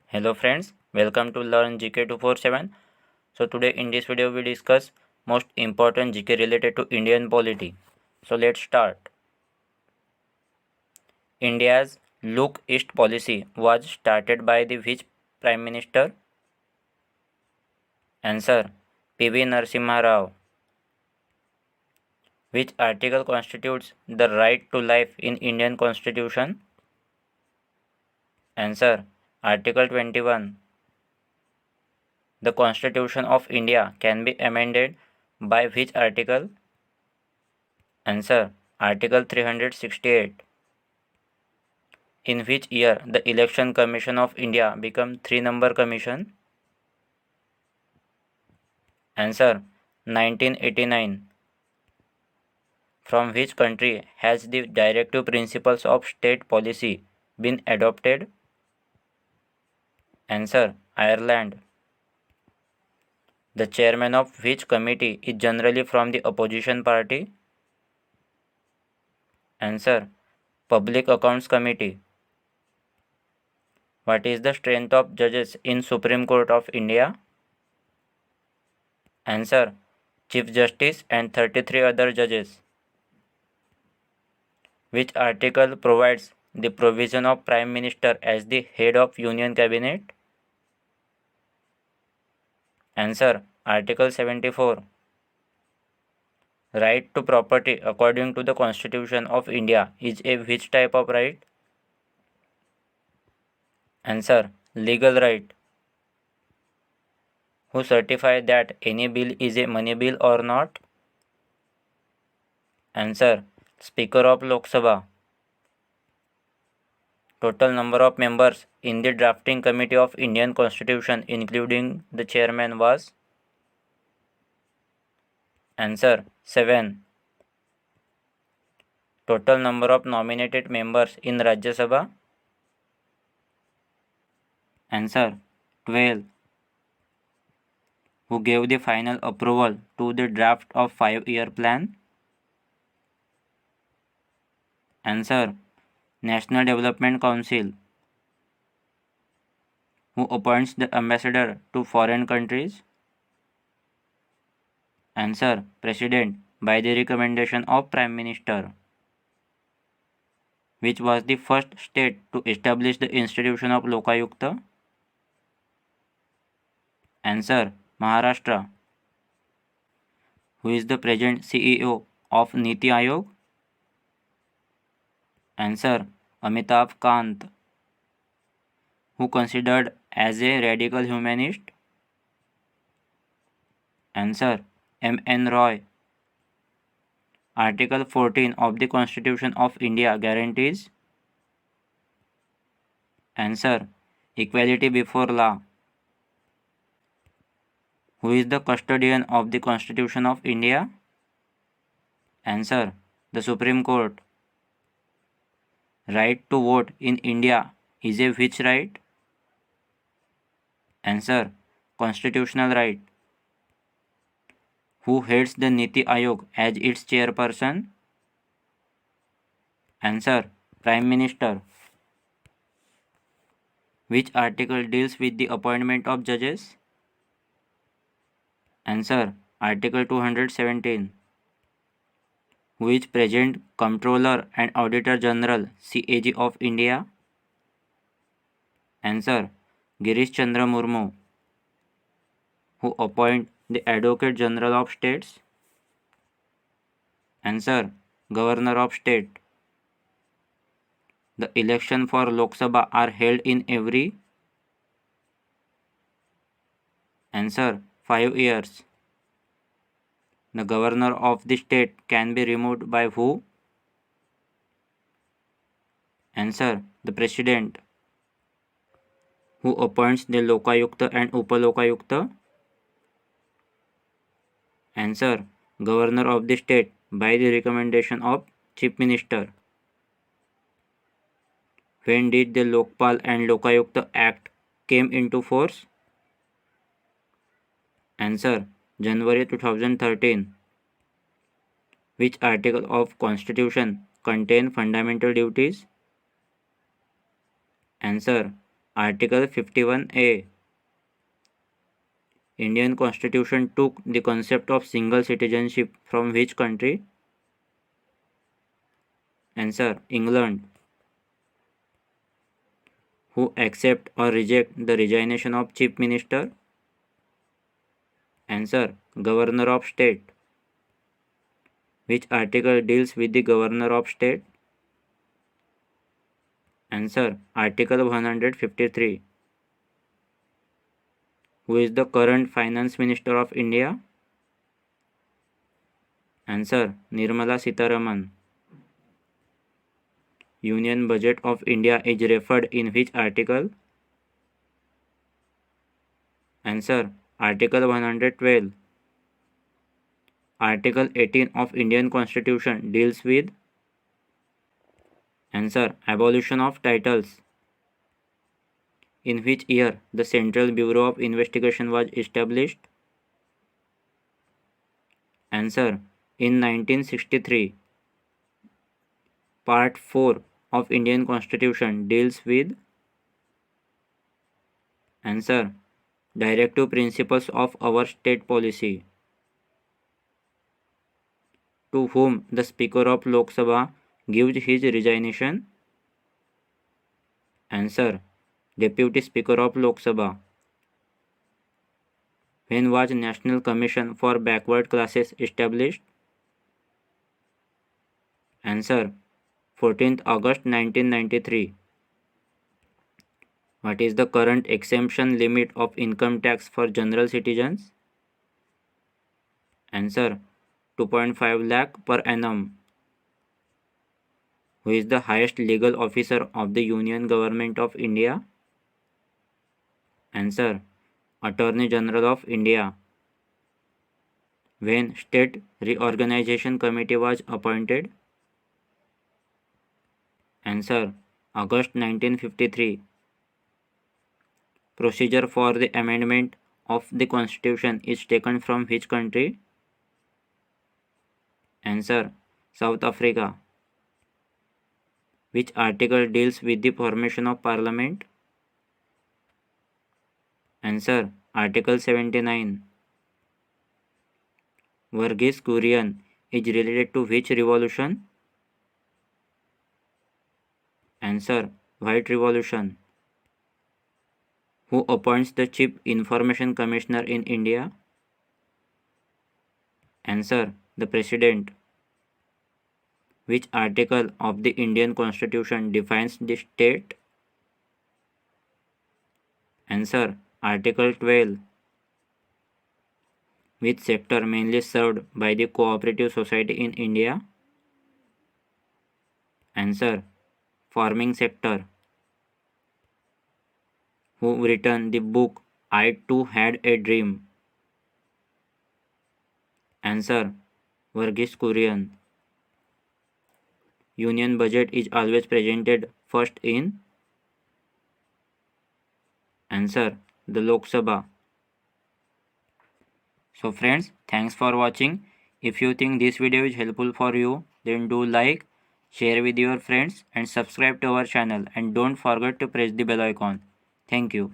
Hello friends, welcome to Learn GK 247. So today in this video we discuss most important GK related to Indian polity. So let's start. India's Look East policy was started by the which Prime Minister? Answer: P.V. Narasimha Rao. Which article constitutes the right to life in Indian Constitution? Answer: Article 21. The Constitution of India can be amended by which article? Answer: Article 368. In which year the Election Commission of India became 3-number commission? Answer: 1989. From which country has the directive principles of state policy been adopted? Answer: Ireland. The chairman of which committee is generally from the opposition party? Answer: Public Accounts Committee. What is the strength of judges in Supreme Court of India? Answer: Chief Justice and 33 other judges. Which article provides the provision of Prime Minister as the head of Union Cabinet? Answer: Article 74. Right to property according to the Constitution of India is a which type of right? Answer: Legal right. Who certify that any bill is a money bill or not? Answer: Speaker of Lok Sabha. Total number of members in the drafting committee of Indian Constitution including the chairman was? Answer: 7. Total number of nominated members in Rajya Sabha? Answer: 12. Who gave the final approval to the draft of 5-year plan? Answer: National Development Council. Who appoints the ambassador to foreign countries? Answer: President by the recommendation of Prime Minister. Which was the first state to establish the institution of Lokayukta? Answer: Maharashtra. Who is the present CEO of Niti Aayog? Answer: Amitabh Kant. Who considered as a radical humanist? Answer: M.N. Roy. Article 14 of the Constitution of India guarantees? Answer: Equality before law. Who is the custodian of the Constitution of India? Answer: The Supreme Court. Right to vote in India is a which right? Answer: Constitutional right. Who heads the Niti Aayog as its chairperson? Answer: Prime Minister. Which article deals with the appointment of judges? Answer: Article 217. Who is present Comptroller and Auditor General CAG of India? Answer: Girish Chandra Murmu. Who appoint the Advocate General of States? Answer: Governor of State. The election for Lok Sabha are held in every? Answer: 5 years. The governor of the state can be removed by who? Answer: The President. Who appoints the Lokayukta and Upalokayukta? Answer: Governor of the state by the recommendation of Chief Minister. When did the Lokpal and Lokayukta Act came into force? Answer: January 2013. Which article of Constitution contain fundamental duties? Answer: Article 51A. Indian Constitution took the concept of single citizenship from which country? Answer: England. Who accept or reject the resignation of Chief Minister? Answer: Governor of State. Which article deals with the Governor of State? Answer: Article 153. Who is the current Finance Minister of India? Answer: Nirmala Sitharaman. Union Budget of India is referred in which article? Answer: Article 112. Article 18 of Indian Constitution deals with? Answer: Abolition of titles. In which year the Central Bureau of Investigation was established? Answer: in 1963. Part 4 of Indian Constitution deals with? Answer: Directive Principles of our State Policy. To whom the Speaker of Lok Sabha gives his resignation? Answer: Deputy Speaker of Lok Sabha. When was National Commission for Backward Classes established? Answer: 14th August 1993. What is the current exemption limit of income tax for general citizens? Answer: 2.5 lakh per annum. Who is the highest legal officer of the Union Government of India? Answer: Attorney General of India. When State Reorganization Committee was appointed? Answer: August 1953. Procedure for the amendment of the Constitution is taken from which country? Answer: South Africa. Which article deals with the formation of Parliament? Answer: Article 79. Verghese Kurian is related to which revolution? Answer: White Revolution. Who appoints the Chief Information Commissioner in India? Answer: the President. Which article of the Indian Constitution defines the state? Answer: Article 12. Which sector mainly served by the cooperative society in India? Answer: farming sector. Who written the book I Too Had a Dream? Answer: Verghese Kurian. Union budget is always presented first in? Answer: the Lok Sabha. So friends, thanks for watching. If you think this video is helpful for you, then do like, share with your friends and subscribe to our channel, and don't forget to press the bell icon. Thank you.